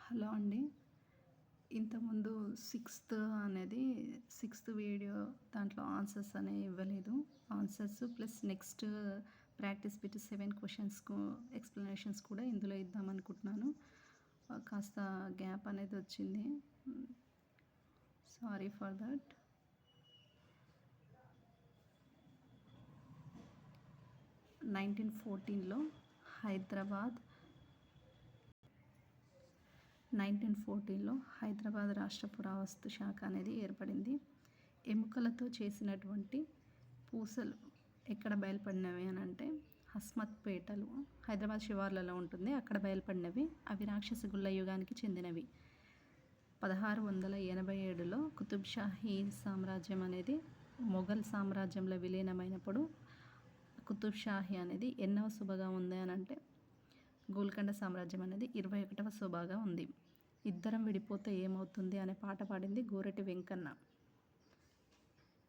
Hello అండి. ఇంతకుముందు sixth video దాంట్లో ఆన్సర్స్ అనేవి ఇవ్వలేదు. Answers plus next practice bit 7 క్వెషన్స్‌కు ఎక్స్‌ప్లనేషన్స్ కూడా ఇందులో ఇద్దామనుకుంటున్నాను. కాస్త గ్యాప్ అనేది వచ్చింది. Sorry for that. నైన్టీన్ 1914లో హైదరాబాద్ రాష్ట్ర పురావస్తు శాఖ అనేది ఏర్పడింది. ఎముకలతో చేసినటువంటి పూసలు ఎక్కడ బయలుపడినవి అని అంటే హస్మత్పేటలో, హైదరాబాద్ శివార్లలో ఉంటుంది. అక్కడ బయలుపడినవి. అవి రాక్షస గుళ్ళ యుగానికి చెందినవి. 1687లో కుతుబ్ షాహీ సామ్రాజ్యం అనేది మొఘల్ సామ్రాజ్యంలో విలీనమైనప్పుడు కుతుబ్ షాహీ అనేది ఎన్నవ సుబగా ఉంది అని అంటే గోల్కొండ సామ్రాజ్యం అనేది 21వ సుబాగా ఉంది. ఇద్దరం విడిపోతే ఏమవుతుంది అనే పాట పాడింది గోరటి వెంకన్న.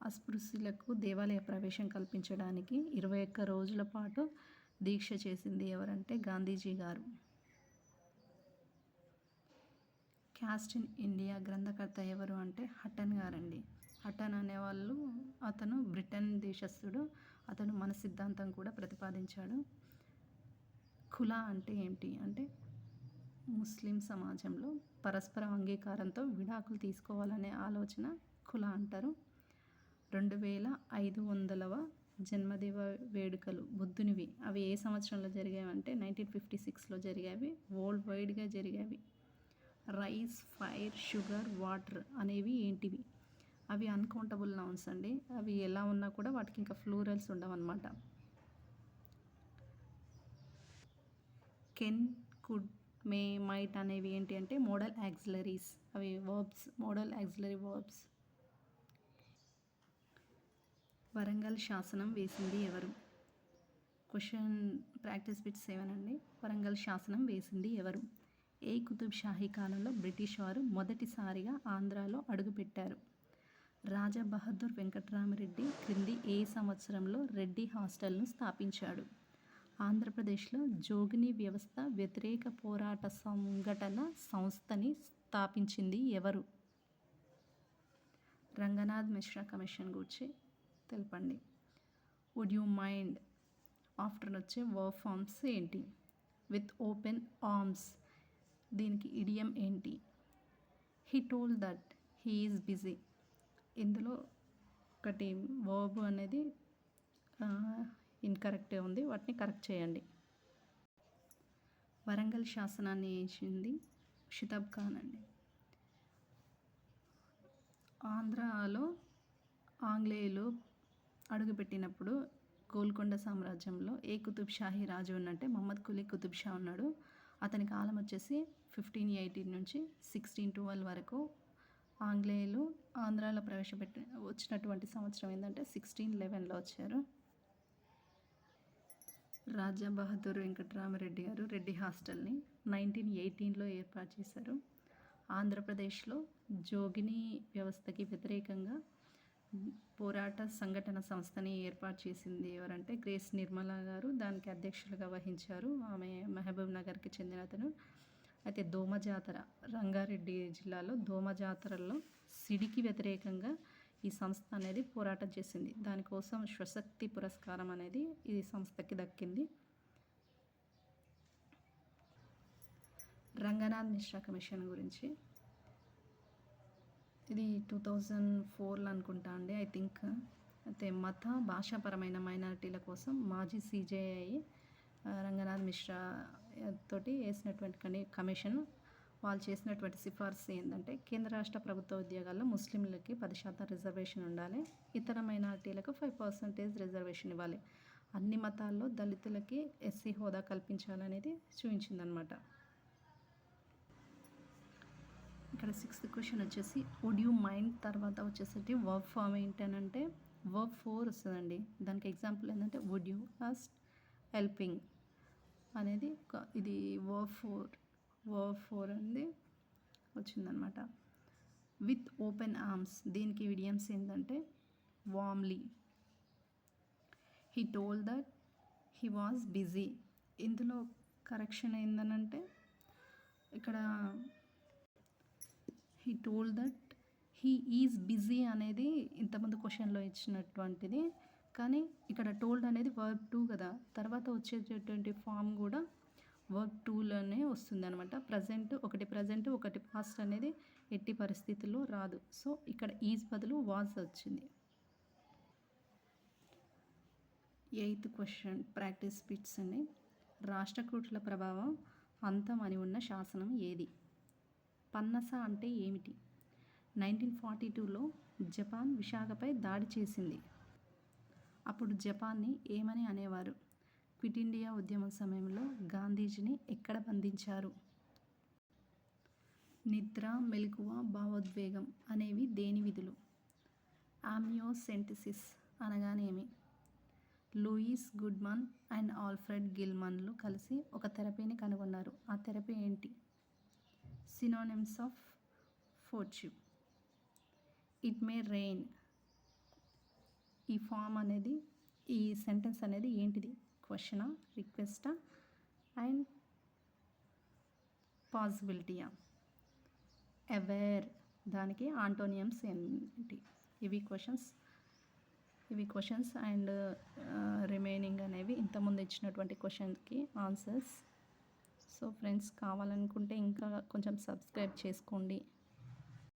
అస్పృశ్యులకు దేవాలయ ప్రవేశం కల్పించడానికి 21 రోజుల పాటు దీక్ష చేసింది ఎవరంటే గాంధీజీ గారు. క్యాస్ట్ ఇన్ ఇండియా గ్రంథకర్త ఎవరు అంటే హటన్ గారండి. హటన్ అనేవాళ్ళు అతను బ్రిటన్ దేశస్థుడు. అతను మన సిద్ధాంతం కూడా ప్రతిపాదించాడు. ఖులా అంటే ఏంటి అంటే ముస్లిం సమాజంలో పరస్పర అంగీకారంతో విడాకులు తీసుకోవాలనే ఆలోచన ఖులా అంటారు. 2500వ జన్మదిన వేడుకలు బుద్ధునివి. అవి ఏ సంవత్సరంలో జరిగాయంటే 1956లో జరిగాయి. వరల్డ్ వైడ్గా జరిగాయి. రైస్, ఫైర్, షుగర్, వాటర్ అనేవి ఏంటివి? అవి అన్కౌంటబుల్ నౌన్స్ అండి. అవి ఎలా ఉన్నా కూడా వాటికి ఇంకా ఫ్లూరల్స్ ఉండవన్నమాట. కెన్, కుడ్, మే, మైట్ అనేవి ఏంటి అంటే మోడల్ యాక్సిలరీస్. అవి verbs, modal auxiliary verbs. Warangal శాసనం వేసింది ఎవరు? క్వశ్చన్ ప్రాక్టీస్ బిట్ 7 అండి. వరంగల్ శాసనం వేసింది ఎవరు? ఏ కుతుబ్ షాహీ కాలంలో బ్రిటిష్ వారు మొదటిసారిగా ఆంధ్రాలో అడుగుపెట్టారు? రాజా బహదూర్ వెంకట్రామరెడ్డి క్రింది ఏ సంవత్సరంలో రెడ్డి హాస్టల్ను స్థాపించాడు? ఆంధ్రప్రదేశ్లో జోగిని వ్యవస్థ వ్యతిరేక పోరాట సంఘటన సంస్థని స్థాపించింది ఎవరు? రంగనాథ్ మిశ్రా కమిషన్ గురించి తెలపండి. వుడ్ యూ మైండ్ ఆఫ్టర్ వచ్చే వర్బ్ ఫామ్స్ ఏంటి? విత్ ఓపెన్ ఆర్మ్స్ దీనికి ఇడియం ఏంటి? He told that he is busy. ఇందులో ఒకటి వర్బ్ అనేది ఇన్కరెక్టే ఉంది. వాటిని కరెక్ట్ చేయండి. వరంగల్ శాసనాన్ని వేసింది షితాబ్ ఖాన్ అండి. ఆంధ్రాలో ఆంగ్లేయులు అడుగుపెట్టినప్పుడు గోల్కొండ సామ్రాజ్యంలో ఏ కుతుబ్ షాహీ రాజు ఉన్నట్టే మహమ్మద్ కులీ కుతుబ్ షా ఉన్నాడు. అతని కాలం వచ్చేసి 1518 నుంచి 1612 వరకు. ఆంగ్లేయులు ఆంధ్రాలో వచ్చినటువంటి సంవత్సరం ఏంటంటే 1611లో వచ్చారు. రాజా బహదూర్ వెంకట్రామరెడ్డి గారు రెడ్డి హాస్టల్ని 1918లో ఏర్పాటు చేశారు. ఆంధ్రప్రదేశ్లో జోగిని వ్యవస్థకి వ్యతిరేకంగా పోరాట సంఘటన సంస్థని ఏర్పాటు చేసింది ఎవరంటే గ్రేస్ నిర్మలా గారు. దానికి అధ్యక్షులుగా వహించారు. ఆమె మహబూబ్ నగర్కి చెందిన అతను. అయితే దోమ జాతర, రంగారెడ్డి జిల్లాలో దోమ జాతరలో సిడికి వ్యతిరేకంగా ఈ సంస్థ అనేది పోరాటం చేసింది. దానికోసం స్వశక్తి పురస్కారం అనేది ఈ సంస్థకి దక్కింది. రంగనాథ్ మిశ్రా కమిషన్ గురించి ఇది 2004లో అనుకుంటా అండి, ఐ థింక్. అయితే మత భాషాపరమైన మైనారిటీల కోసం మాజీ CJI రంగనాథ్ మిశ్రా తోటి వేసినటువంటి కమిషన్. వాళ్ళు చేసినటువంటి సిఫార్సు ఏంటంటే కేంద్ర రాష్ట్ర ప్రభుత్వ ఉద్యోగాల్లో ముస్లింలకి 10% రిజర్వేషన్ ఉండాలి. ఇతర మైనారిటీలకు 5% రిజర్వేషన్ ఇవ్వాలి. అన్ని మతాల్లో దళితులకి SC హోదా కల్పించాలనేది చూపించిందనమాట. ఇక్కడ 6th క్వశ్చన్ వచ్చేసి వుడ్ యూ మైండ్ తర్వాత వచ్చేసరికి వర్బ్ ఫామ్ ఏంటనంటే వర్బ్ 4 వస్తుందండి. దానికి ఎగ్జాంపుల్ ఏంటంటే వుడ్ యూ ఫస్ట్ హెల్పింగ్ అనేది ఇది వర్బ్ 4 అనేది వచ్చిందనమాట. విత్ ఓపెన్ ఆర్మ్స్ దీనికి ఇడియమ్స్ ఏంటంటే warmly. He told that he was busy. ఇందులో కరెక్షన్ ఏందనంటే ఇక్కడ he told that he is busy అనేది ఇంతకుముందు క్వశ్చన్లో ఇచ్చినటువంటిది. కానీ ఇక్కడ టోల్డ్ అనేది వర్బ్ 2 కదా, తర్వాత వచ్చేటటువంటి ఫామ్ కూడా వర్బ్ 2లోనే వస్తుందనమాట. ప్రజెంట్ ఒకటి పాస్ట్ అనేది ఎట్టి పరిస్థితుల్లో రాదు. సో ఇక్కడ ఈజ్ బదులు వాజ్ వచ్చింది. 8th క్వశ్చన్ ప్రాక్టీస్ బిట్స్ అండి. రాష్ట్రకూటుల ప్రభావం అంతం అని ఉన్న శాసనం ఏది? పన్నస అంటే ఏమిటి? 1942లో జపాన్ విశాఖపై దాడి చేసింది. అప్పుడు జపాన్ని ఏమని అనేవారు? క్విట్ ఇండియా ఉద్యమం సమయంలో గాంధీజీని ఎక్కడ బంధించారు? నిద్ర, మెలకువ, భావోద్వేగం అనేవి దేని విధులు? ఆమ్నియోసెంటసిస్ అనగానేమి? లూయిస్ గుడ్మన్ అండ్ ఆల్ఫ్రెడ్ గిల్మన్లు కలిసి ఒక థెరపీని కనుగొన్నారు. ఆ థెరపీ ఏంటి? Synonyms of fortune. It may rain. ఈ ఫామ్ అనేది, ఈ సెంటెన్స్ అనేది ఏంటిది? క్వశ్చనా, రిక్వెస్టా అండ్ పాసిబిలిటీయా? అవేర్, దానికి ఆంటోనియమ్స్ ఏంటి? ఇవి క్వశ్చన్స్ అండ్ రిమైనింగ్ అనేవి ఇంతకుముందు ఇచ్చినటువంటి క్వశ్చన్కి ఆన్సర్స్. సో ఫ్రెండ్స్, కావాలనుకుంటే ఇంకా కొంచెం సబ్స్క్రైబ్ చేసుకోండి.